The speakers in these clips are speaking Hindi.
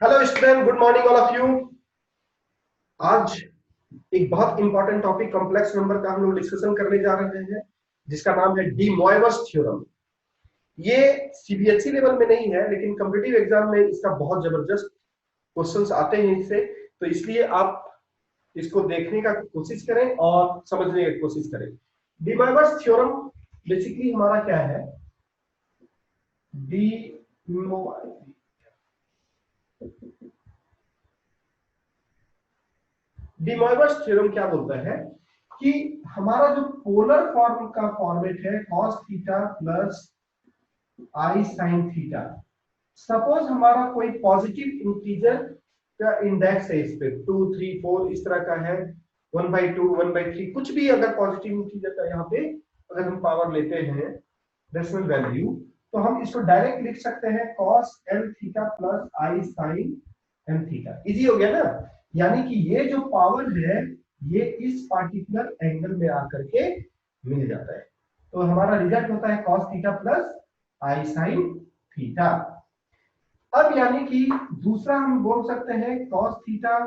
Hello student, good morning all of you. आज एक बहुत इंपॉर्टेंट टॉपिक कॉम्प्लेक्स नंबर का हम लोग डिस्कशन करने जा रहे हैं, जिसका नाम है डी मॉयवर्स थ्योरम। ये सीबीएसई लेवल में नहीं है, लेकिन कॉम्पिटिटिव एग्जाम में इसका बहुत जबरदस्त क्वेश्चंस आते हैं इससे, तो इसलिए आप इसको देखने का कोशिश करें और समझने की कोशिश करें। डी मॉयवर्स थ्योरम बेसिकली हमारा क्या है? डी डी मॉयवर्स थ्योरम क्या बोलता है कि हमारा जो पोलर फॉर्म का फॉर्मेट है cos theta plus i sine theta. Suppose हमारा कोई पॉजिटिव इंटीजर का इंडेक्स है, इस पे 2 3 4 इस तरह का है, 1/2 1/3 कुछ भी अगर पॉजिटिव इंटीजर का यहाँ पे अगर हम पावर लेते हैं डेसिमल वैल्यू, तो हम इसको डायरेक्ट लिख सकते हैं cos n theta plus i sine n theta. Easy हो गया ना? यानी कि ये जो पावर है ये इस पार्टिकुलर एंगल में आकर के मिल जाता है, तो हमारा रिजल्ट होता है cos theta plus i sine theta. अब यानी कि दूसरा हम बोल सकते हैं cos थीटा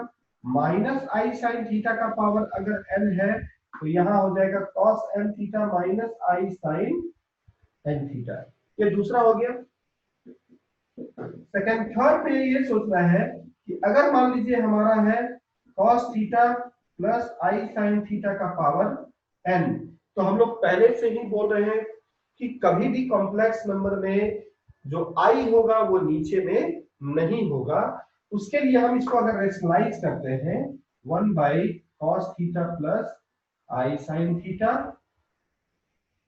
माइनस आई साइन थीटा का पावर अगर n है तो यहां हो जाएगा cos n थीटा माइनस आई साइन n थीटा। ये दूसरा हो गया। सेकंड थर्ड पे ये सोचना है कि अगर मान लीजिए हमारा है cos theta plus i sine theta का पावर n, तो हम लोग पहले से ही बोल रहे हैं कि कभी भी कॉम्प्लेक्स नंबर में जो i होगा वो नीचे में नहीं होगा। उसके लिए हम इसको अगर रेशनलाइज करते हैं 1/cos theta plus i sine theta,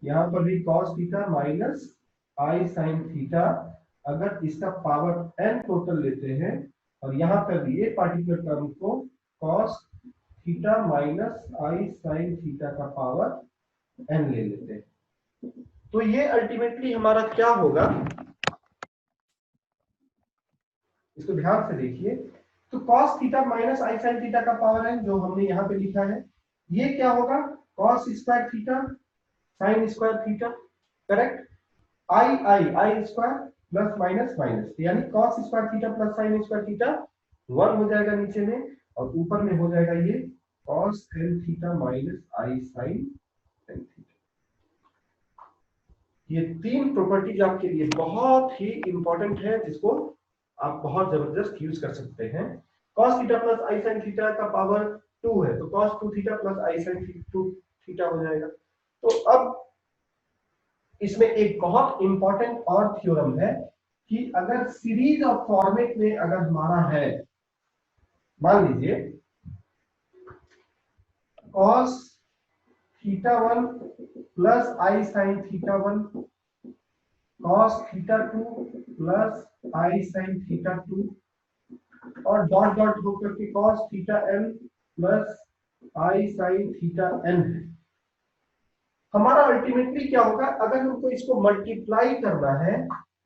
यहां पर भी cos थीटा माइनस आई साइन थीटा, अगर इसका पावर n टोटल लेते हैं और यहां पर ये पार्टिकुलर टर्म को cos थीटा माइनस आई साइन थीटा का पावर n ले लेते हैं, तो ये अल्टीमेटली हमारा क्या होगा, इसको ध्यान से देखिए। तो cos थीटा माइनस आई साइन थीटा का पावर n जो हमने यहाँ पे लिखा है, ये क्या होगा cos square theta sine square theta, correct. I square plus minus minus, यानी cos square theta plus sine square theta 1 हो जाएगा नीचे में, और ऊपर में हो जाएगा ये cos n थीटा माइनस आई साइन n थीटा। ये तीन प्रॉपर्टीज आपके लिए बहुत ही इंपॉर्टेंट है, जिसको आप बहुत जबरदस्त यूज कर सकते हैं। cos theta plus i sine theta का पावर 2 है, तो cos 2 theta plus i sine 2 theta हो जाएगा। तो अब इसमें एक बहुत इंपॉर्टेंट और थ्योरम है कि अगर सीरीज ऑफ फॉर्मेट में अगर हमारा है, मान लीजिए cos theta 1 plus i sine theta 1, cos theta 2 plus i sine theta 2, और डॉट डॉट होकर के cos theta n plus i sine theta n है। हमारा अल्टीमेटली क्या होगा, अगर हमको इसको मल्टीप्लाई करना है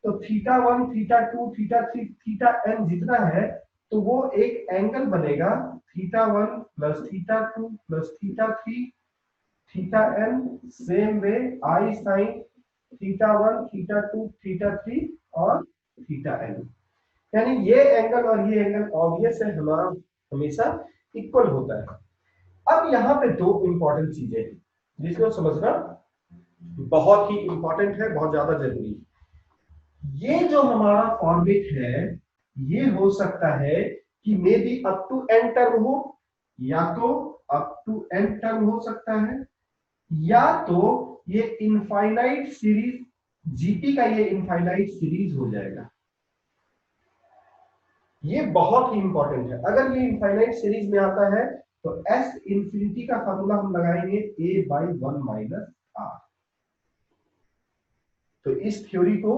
तो theta 1 theta 2 theta 3 theta n जितना है, तो वो एक एंगल बनेगा theta 1 plus theta 2 plus theta 3 theta n, same way i sine theta 1 theta 2 theta 3 और थीटा n। यानी ये एंगल और ये एंगल ऑब्वियस है हमारा हमेशा इक्वल होता है। अब यहाँ पे दो इंपॉर्टेंट चीजें हैं जिसको समझना बहुत ही इंपॉर्टेंट है, बहुत ज्यादा जरूरी है। ये जो हमारा फॉर्मेट है ये हो सकता है कि maybe up to n term हो, या तो अप टू n टर्म हो सकता है, या तो ये इनफाइनाइट सीरीज जीपी का ये इनफाइनाइट सीरीज हो जाएगा। ये बहुत ही इंपॉर्टेंट है। अगर ये इनफाइनाइट सीरीज में आता है तो एस इंफिनिटी का फॉर्मूला हम लगाएंगे a/1 माइनस r। तो इस थ्योरी को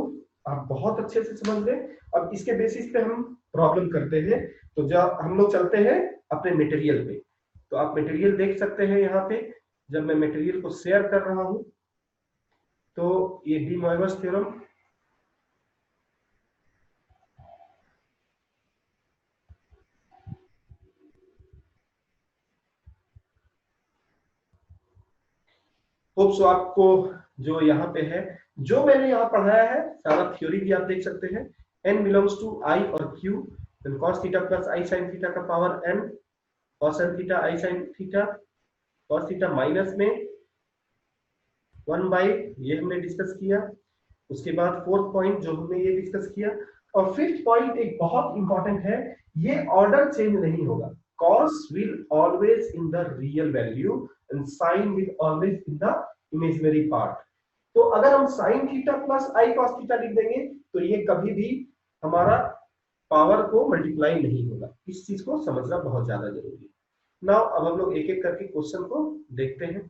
आप बहुत अच्छे से समझ लें। अब इसके बेसिस पे हम प्रॉब्लम करते हैं। तो जब हम लोग चलते हैं अपने मटेरियल पे, तो आप मटेरियल देख सकते हैं यहाँ पे। जब मैं मटेरियल को शेयर कर रहा हूं तो ये डी मॉयवर्स थ्योरम, होप सो आपको जो यहाँ पे है, जो मैंने यहाँ पढ़ाया है सारा थ्योरी भी आप देख सकते हैं। n बिलोंग्स टू i और q, then cos theta plus i sin theta का power n, cos n theta i sin theta, cos theta minus में 1 बाई, ये हमने डिस्कस किया। उसके बाद फोर्थ पॉइंट जो हमने ये डिस्कस किया, और फिफ्थ पॉइंट एक बहुत इंपॉर्टेंट है, ये ऑर्डर चेंज नहीं होगा। cos will always in the real value and sin will always in the imaginary part। तो अगर हम sin theta plus i cos theta लिख देंगे तो ये कभी भी हमारा पावर को मल्टीप्लाई नहीं होगा। इस चीज को समझना बहुत ज्यादा जरूरी है। नाउ अब हम लोग एक एक करके क्वेश्चन को देखते हैं।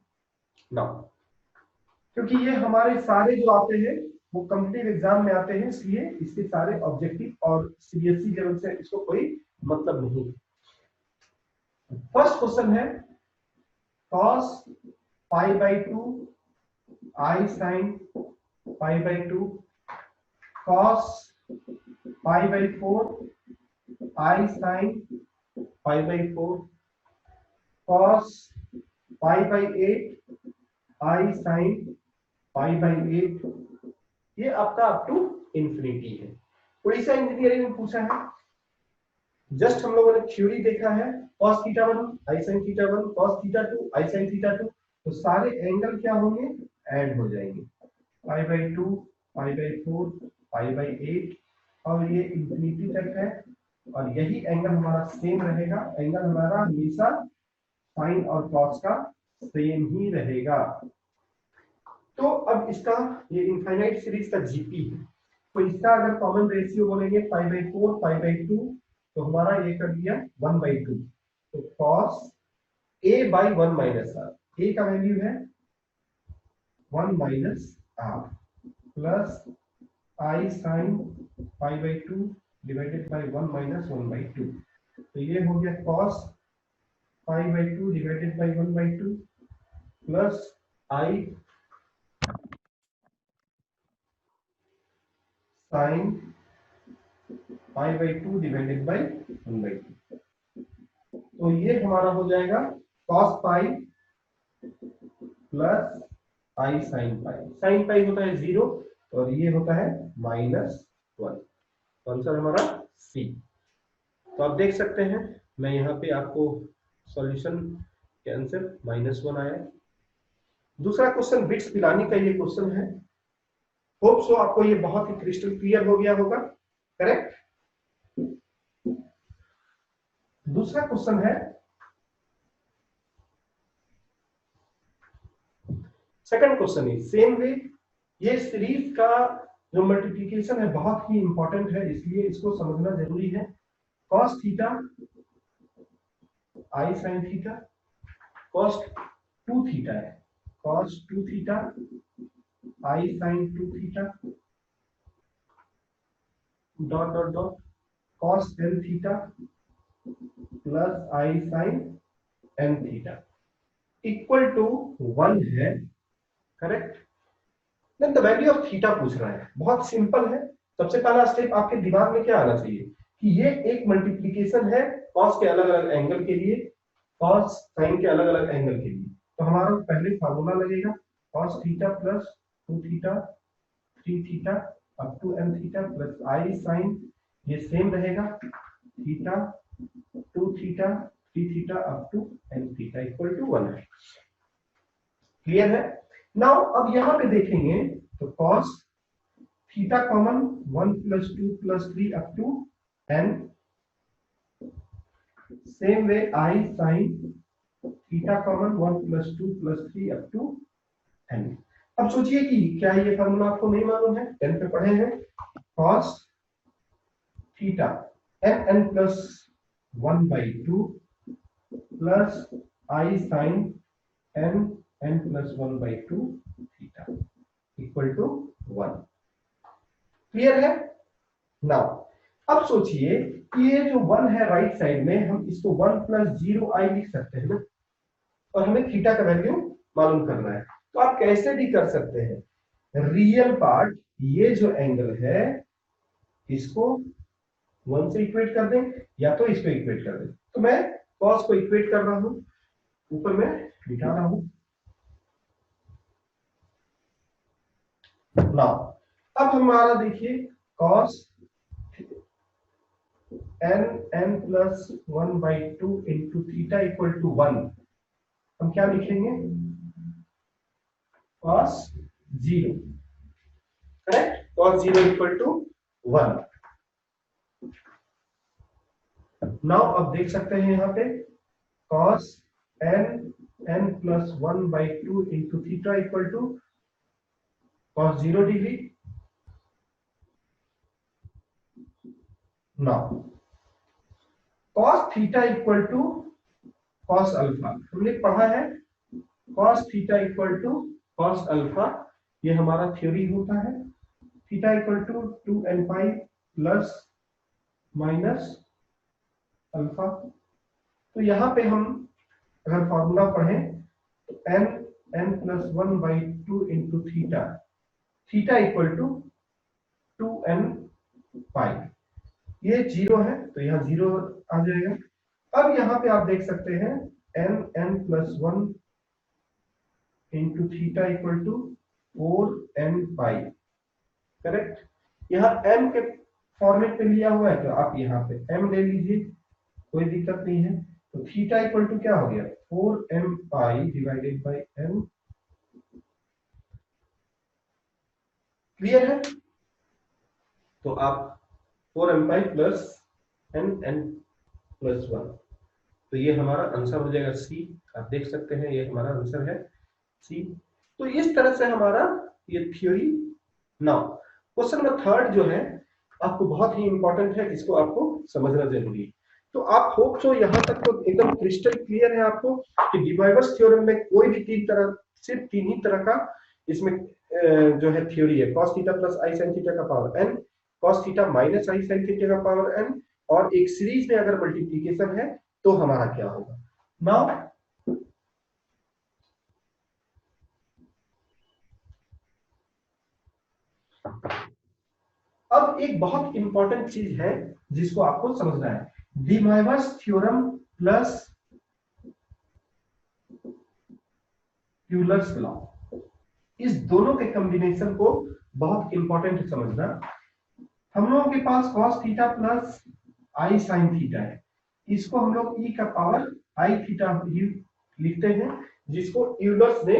नाउ क्योंकि ये हमारे सारे जो आते हैं वो कॉम्पिटिटिव एग्जाम में आते हैं, इसलिए इसके सारे ऑब्जेक्टिव और सीबीएसई लेवल से इसको कोई मतलब नहीं। फर्स्ट क्वेश्चन है cos pi by 2 i sin pi by 2, cos pi by 4 i sin pi by 4, cos pi by 8 i sin pi by 8। ये आपका अप टू इंफिनिटी है। उड़ीसा इंजीनियरिंग में पूछा है, जस्ट हम लोगों ने थ्योरी देखा है, cos theta 1 i sin theta 1, cos theta 2 i sin theta 2, तो सारे एंगल क्या होंगे, ऐड हो जाएंगे। पाई by 2, pi by 4, pi by 8, और ये इंफिनिटी तक है, और यही एंगल हमारा सेम रहेगा। एंगल हमारा हमेशा साइन और कॉस का सेम ही रहेगा। तो अब इसका ये इनफाइनाइट सीरीज का जीपी है, तो इसका अगर कॉमन रेशियो बोलेंगे पाई बाई 4 पाई बाई 2, तो हमारा ये कर दिया 1 बाई 2। तो cos a by 1 minus r, a का वैल्यू है 1 minus r, plus i sin pi by 2 divided by 1 minus 1 by 2। तो ये हो गया cos pi by 2 divided by 1 by 2, plus i sin pi by 2 divided by 1 by 2। तो ये हमारा हो जाएगा cos pi plus i sine pi. Sine pi होता है 0 और ये होता है -1। तो आंसर हमारा सी। तो आप देख सकते हैं, मैं यहाँ पे आपको सॉल्यूशन के आंसर -1 आया। दूसरा क्वेश्चन बिट्स पिलानी का ये क्वेश्चन है। होप सो आपको ये बहुत ही क्रिस्टल क्लियर हो गया होगा। करेक्ट। दूसरा क्वेश्चन है, सेकंड क्वेश्चन है सेम वे। ये सीरीज का जो मल्टीप्लिकेशन है बहुत ही इंपॉर्टेंट है, इसलिए इसको समझना जरूरी है। cos theta i sine theta, cos 2 theta है, cos 2 theta i sine 2 theta, dot dot dot cos n theta plus i sine n theta equal to 1 है। Correct. Then the value of theta पूछ रहा है। बहुत सिंपल है। सबसे पहला स्टेप आपके दिमाग में क्या आना चाहिए कि ये एक मल्टीप्लिकेशन है कॉस के अलग अलग एंगल के लिए, कॉस साइन के अलग अलग एंगल के लिए। तो हमारा पहले फार्मूला लगेगा cos theta plus 2 theta 3 theta up to n theta plus i sine, ये सेम रहेगा, theta 2 theta 3 theta up to n theta equal to 1 है। क्लियर है। नाउ अब यहां पे देखेंगे तो cos theta common 1 plus 2 plus 3 up to n, same way i sine theta common 1 plus 2 plus 3 up to n। अब सोचिए कि क्या ये फॉर्मूला आपको नहीं मालूम है, 10 पे पढ़े हैं। cos theta n n plus 1 by 2 plus i sine n n plus 1 by 2 theta equal to 1। Clear है। नाउ अब सोचिए कि ये जो 1 है राइट साइड में, हम इसको 1 प्लस 0 आई लिख सकते हैं ना, और हमें थीटा का वैल्यू मालूम करना है। तो आप कैसे भी कर सकते हैं, रियल पार्ट ये जो एंगल है इसको 1 से इक्वेट कर दें या तो इसको इक्वेट कर दें। तो मैं cos को इक्वेट कर रहा हूं, ऊपर में लिखा रहा हूं। नाउ अब हमारा देखिए cos n plus 1/2 into theta equal to 1, हम क्या लिखेंगे, cos 0, correct, cos 0 equal to 1। Now अब देख सकते हैं यहाँ पे cos n plus 1/2 into theta equal to cos 0 degree. Now cos theta equal to cos alpha, हमने पढ़ा है cos theta equal to cos alpha, ये हमारा थ्योरी होता है। Theta equal to 2n pi plus minus alpha. तो यहाँ पे हम अगर फॉर्मूला पढ़ें तो n plus 1/2 into theta, theta equal to 2n pi, ये 0 है तो यहाँ 0 आ जाएगा। अब यहाँ पे आप देख सकते हैं n plus 1 into theta equal to 4n pi, correct. यहाँ m के फॉर्मेट पे लिया हुआ है तो आप यहाँ पे m ले लीजिए, कोई दिक्कत नहीं है। तो थीटा इक्वल टू क्या हो गया, 4m pi divided by m, clear है। तो आप 4m pi plus n plus 1, तो ये हमारा आंसर हो जाएगा सी। आप देख सकते हैं ये हमारा आंसर है सी। तो इस तरह से हमारा ये theory. Now question number third जो है आपको बहुत ही इंपॉर्टेंट है, इसको आपको समझना जरूरी है। तो आप होप सो यहाँ तक तो एकदम क्रिस्टल क्लियर है आपको कि डी मोइवस थ्योरम में कोई भी सिर्फ तीन ही तरह का इसमें जो है थ्योरी है, cos theta plus i sin theta का power n, cos theta minus i sin theta का पावर n, और एक सीरीज में अगर मल्टीप्लीकेशन है तो हमारा क्या होगा। नाउ अब एक बहुत इंपॉर्टेंट चीज है जिसको आपको समझना है, de Moivre's theorem plus Euler's law, इस दोनों के कॉम्बिनेशन को बहुत इंपॉर्टेंट समझना। हम लोगों के पास cos theta plus i sin theta है, इसको हम लोग e का पावर आई थीटा लिखते हैं, जिसको यूलर्स ने,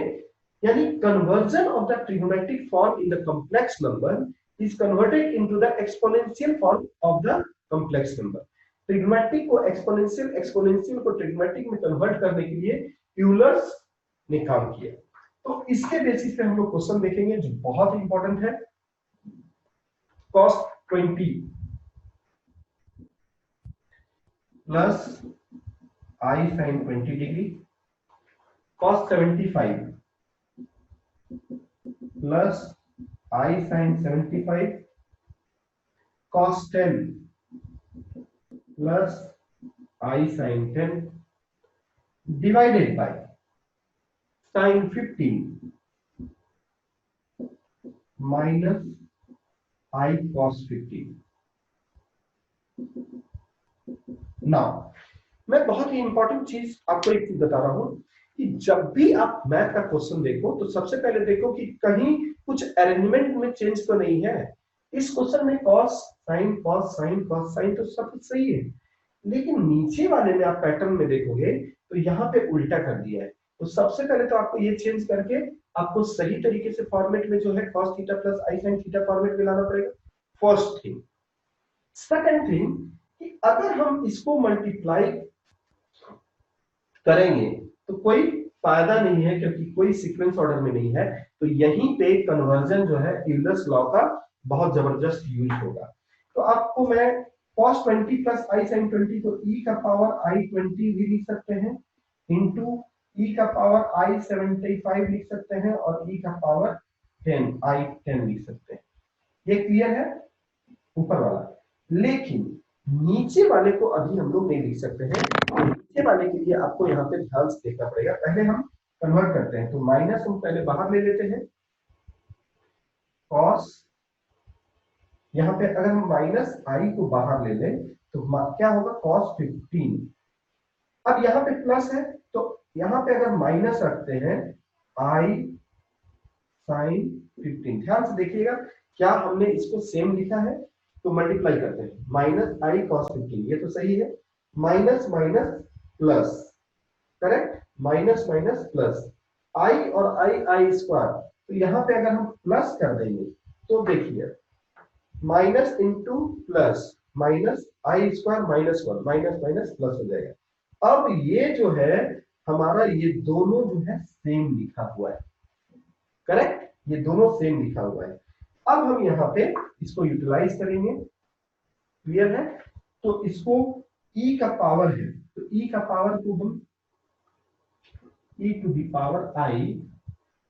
यानी conversion of the trigonometric form in the complex number is converted into the exponential form of the complex number. Trigonometric को एक्सपोनेंशियल, एक्सपोनेंशियल को ट्रिगोनोमेट्रिक में कन्वर्ट करने के लिए यूलर्स ने काम किया। तो इसके बेसिस पे हम लोग क्वेश्चन देखेंगे जो बहुत इंपॉर्टेंट है। cos 20 plus i sin 20 degree, cos 75 plus i sin 75, cos 10 plus i sin 10 divided by sin 15 minus I cos 15। Now मैं बहुत ही इंपॉर्टेंट चीज आपको एक चीज बता रहा हूं कि जब भी आप मैथ का क्वेश्चन देखो तो सबसे पहले देखो कि कहीं कुछ अरेंजमेंट में चेंज तो नहीं है। इस क्वेश्चन में cos sin cos sin cos sin तो सब कुछ सही है, लेकिन नीचे वाले में आप पैटर्न में देखोगे तो यहाँ पे उल्टा कर दिया है। तो सबसे पहले तो आपको ये चेंज करके आपको सही तरीके से फॉर्मेट में जो है cos theta plus i sin theta format में लाना पड़ेगा, फर्स्ट थिंग। सेकंड थिंग कि अगर हम इसको मल्टीप्लाई करेंगे तो कोई फायदा नहीं है, क्योंकि कोई सीक्वेंस ऑर्डर में नहीं है। तो यहीं पे कन्वर्जन जो है यूलर्स लॉ का बहुत जबरदस्त यूज होगा। तो आपको मैं cos 20 प्लस आई sin 20 को e का पावर आई 20 भी लिख सकते हैं, इंटू e का पावर आई 75 लिख सकते हैं, और e का पावर 10 आई 10 लिख सकते हैं। ये क्लियर है ऊपर वाला। लेकिन नीचे वाले को अभी हम लोग नहीं लिख सकते हैं, तो नीचे वाले के लिए आपको यहाँ पे ध्यान से देखना पड़ेगा। पहले हम कन्वर्ट करते हैं, तो माइनस हम पहले बाहर ले लेते हैं, cos, यहाँ पे अगर हम माइनस आई को बाहर ले लें तो क्या होगा, cos 15। अब यहाँ पे प्लस है तो यहाँ पे अगर माइनस रखते हैं आई sin 15, ध्यान से देखिएगा क्या हमने इसको सेम लिखा है, तो मल्टीप्लाई करते हैं, माइनस आई कॉस 15, ये तो सही है, minus minus plus, correct, minus minus plus, i और आई स्क्वायर, तो यहाँ पे अगर हम प्लस कर देंगे तो देखिए minus into plus, minus i square minus 1, minus minus plus हो जाएगा। अब ये जो है हमारा, ये दोनों जो है सेम लिखा हुआ है, करेक्ट, ये दोनों सेम लिखा हुआ है। अब हम यहाँ पे इसको यूटिलाइज करेंगे, क्लियर है। तो इसको e का पावर है, तो e का पावर को हम e to the power i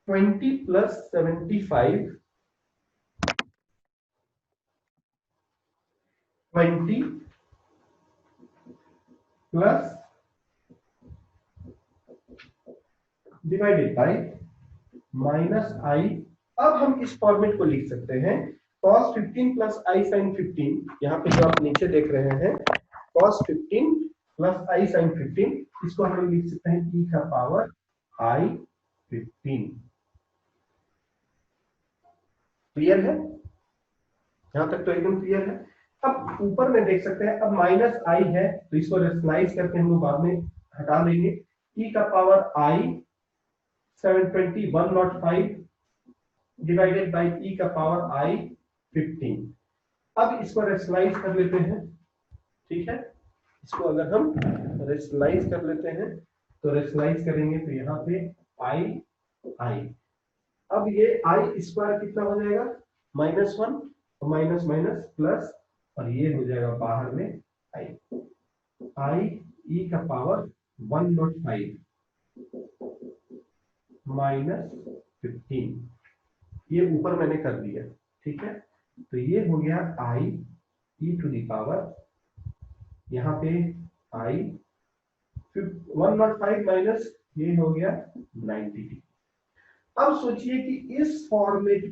20 plus 75, 20 plus divided by minus i. अब हम इस फॉर्मेट को लिख सकते हैं cos 15 प्लस आई साइन 15, यहाँ पे जो आप नीचे देख रहे हैं cos 15 प्लस आई साइन 15, इसको हम लिख सकते हैं e का पावर आई 15। क्लियर है, यहां तक तो एकदम क्लियर है। अब ऊपर में देख सकते हैं, अब माइनस आई है तो इसको रेशनलाइज करके हम लोग बाद में हटा देंगे, e का power I 720 105 divided by e का पावर आई 15। अब इसको रेशनलाइज कर लेते हैं, ठीक है, इसको अगर हम रेशनलाइज कर लेते हैं तो रेशनलाइज करेंगे तो यहाँ पे आई, अब ये आई स्क्वायर कितना हो जाएगा, माइनस 1, माइनस माइनस प्लस, और ये हो जाएगा बाहर में आई ई का पावर 105 माइनस 15, ये ऊपर मैंने कर दिया, ठीक है। तो ये हो गया आई ई टू द पावर, यहाँ पे आई 105 माइनस ये हो गया 90। अब सोचिए कि इस फॉर्मेट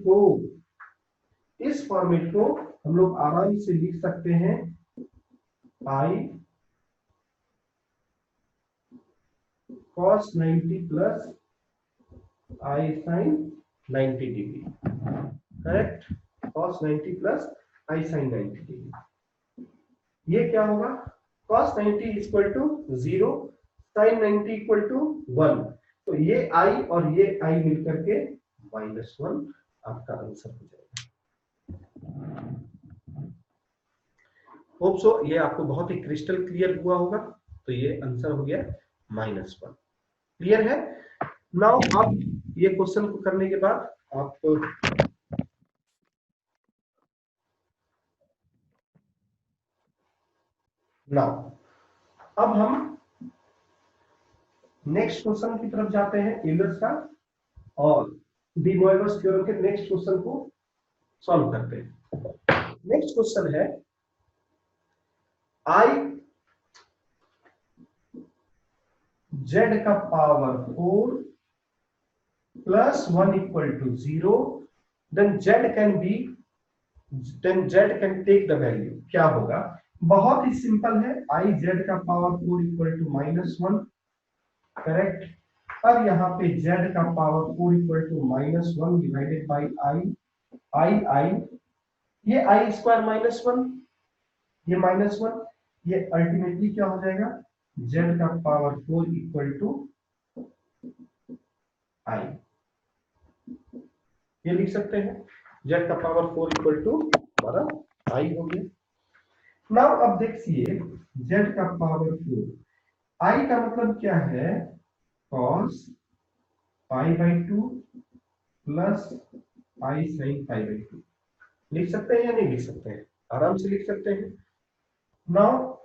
को हम लोग आराम से लिख सकते हैं i cos 90 plus i sine 90 degree, correct, cos 90 plus i sine 90 degree. ये क्या होगा, cos 90 equal to 0, sine 90 equal to 1, तो ये आई और ये आई मिलकर के -1 आपका आंसर हो जाएगा। होप सो ये आपको बहुत ही क्रिस्टल क्लियर हुआ होगा। तो ये आंसर हो गया -1, क्लियर है। नाउ आप ये क्वेश्चन को करने के बाद आप नाउ अब हम नेक्स्ट क्वेश्चन की तरफ जाते हैं, यूलर्स का और डी मोइवस थ्योरम के नेक्स्ट क्वेश्चन को सॉल्व करते हैं। नेक्स्ट क्वेश्चन है आई जेड का power 4 plus 1 equal to 0, then z can take the value, क्या होगा। बहुत ही सिंपल है, आई जेड का पावर 4 इक्वल टू -1, करेक्ट। अब यहाँ पे z का power 4 equal to -1 divided by i, ये आई स्क्वायर -1, ये -1, ये अल्टीमेटली क्या हो जाएगा, z का पावर 4 इक्वल टू आई, ये लिख सकते हैं, z का पावर 4 इक्वल टू हमारा आई हो गया। नाउ अब देखिए z का पावर 4, आई का मतलब क्या है, cos π/2 प्लस आई sin π/2, लिख सकते हैं या नहीं लिख सकते हैं, आराम से लिख सकते हैं। नाउ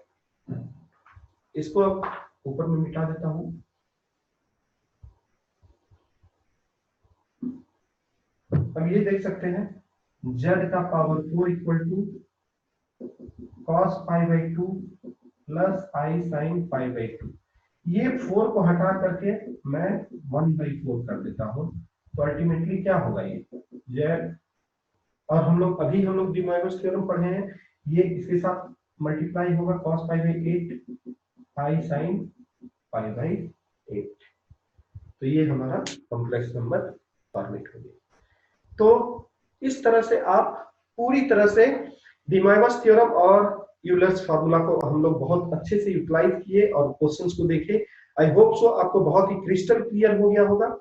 इसको अब ऊपर में मिटा देता हूं, अब ये देख सकते हैं z का power 4 equal to cos π/2 plus i sin π/2, ये 4 को हटा करके मैं 1/4 कर देता हूं, तो अल्टीमेटली क्या होगा, ये z, और हम लोग डी मोइवस थ्योरम पढ़े हैं, ये इसके साथ मल्टीप्लाई होगा cos π/8 आई sin π/8, तो ये हमारा कॉम्प्लेक्स नंबर फॉर्मेट हो गया। तो इस तरह से आप पूरी तरह से डिमॉइवस थ्योरम और यूलर्स फार्मूला को हम लोग बहुत अच्छे से यूटिलाइज किए और क्वेश्चंस को देखे। आई होप सो आपको बहुत ही क्रिस्टल क्लियर हो गया होगा।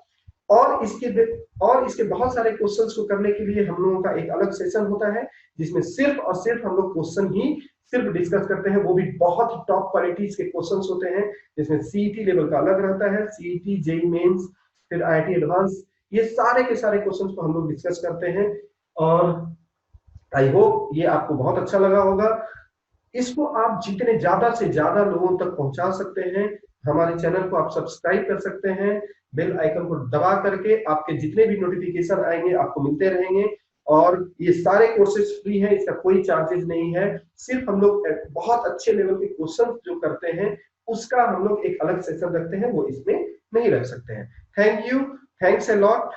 और इसके बहुत सारे क्वेश्चंस को करने के लिए हम लोगों का एक अलग सेशन होता है जिसमें सिर्फ और सिर्फ हम लोग क्वेश्चन ही सिर्फ डिस्कस करते हैं, वो भी बहुत ही टॉप क्वालिटीज के क्वेश्चंस होते हैं जिसमें सीईटी लेवल का अलग रहता है, सीईटी, जेईई मेंस, फिर आईआईटी एडवांस, ये सारे के सारे क्वेश्चंस को हम लोग डिस्कस करते हैं। और आई होप ये आपको बहुत अच्छा लगा होगा। इसको आप जितने ज्यादा से ज्यादा लोगों तक पहुंचा सकते हैं, हमारे चैनल को आप सब्सक्राइब कर सकते हैं, बेल आइकन को दबा करके आपके जितने भी नोटिफिकेशन आएंगे आपको मिलते रहेंगे। और ये सारे कोर्सेज फ्री हैं, इसका कोई चार्जेस नहीं है। सिर्फ हम लोग बहुत अच्छे लेवल के क्वेश्चन जो करते हैं उसका हम लोग एक अलग सेशन रखते हैं, वो इसमें नहीं रख सकते हैं। Thank you, thanks a lot.